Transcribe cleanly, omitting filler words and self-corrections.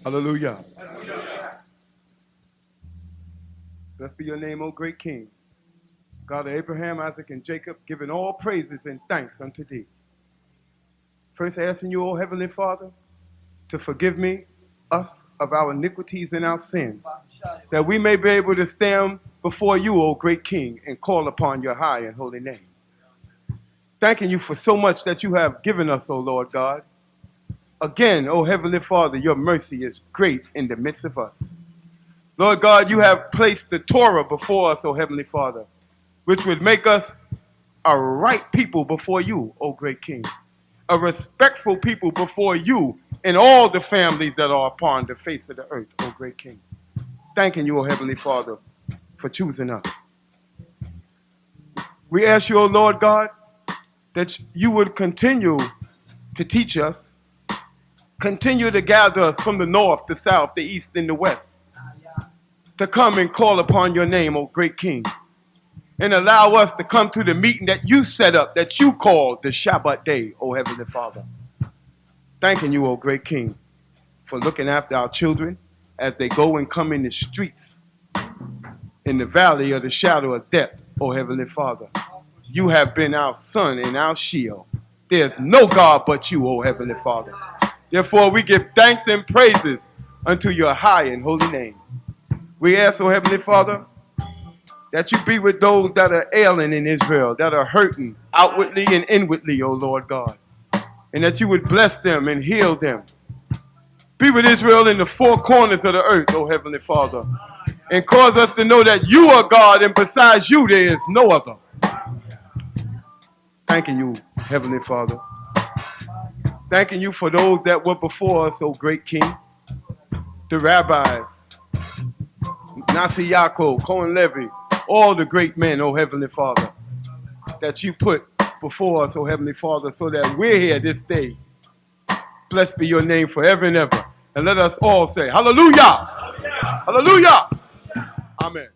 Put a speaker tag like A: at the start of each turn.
A: Hallelujah. Blessed be your name, O great King. God of Abraham, Isaac, and Jacob, giving all praises and thanks unto thee. First asking you, O Heavenly Father, to forgive me, us, of our iniquities and our sins, that we may be able to stand before you, O great King, and call upon your high and holy name. Thanking you for so much that you have given us, O Lord God. Again, O Heavenly Father, your mercy is great in the midst of us. Lord God, you have placed the Torah before us, O Heavenly Father, which would make us a right people before you, O great King, a respectful people before you and all the families that are upon the face of the earth, O great King. Thanking you, O Heavenly Father, for choosing us. We ask you, O Lord God, that you would continue to teach us, continue to gather us from the north, the south, the east, and the west, to come and call upon your name, O great King, and allow us to come to the meeting that you set up, that you called the Shabbat day, O Heavenly Father. Thanking you, O great King, for looking after our children as they go and come in the streets, in the valley of the shadow of death, O Heavenly Father. You have been our sun and our shield. There's no God but you, O Heavenly Father. Therefore, we give thanks and praises unto your high and holy name. We ask, O Heavenly Father, that you be with those that are ailing in Israel, that are hurting outwardly and inwardly, O Lord God, and that you would bless them and heal them. Be with Israel in the four corners of the earth, O Heavenly Father, and cause us to know that you are God, and besides you there is no other. Thanking you, Heavenly Father. Thanking you for those that were before us, O great King, the rabbis, Nasi Yaakov, Cohen Levy, all the great men, O Heavenly Father, that you put before us, O Heavenly Father, so that we're here this day. Blessed be your name forever and ever. And let us all say, hallelujah! Hallelujah! Hallelujah! Amen.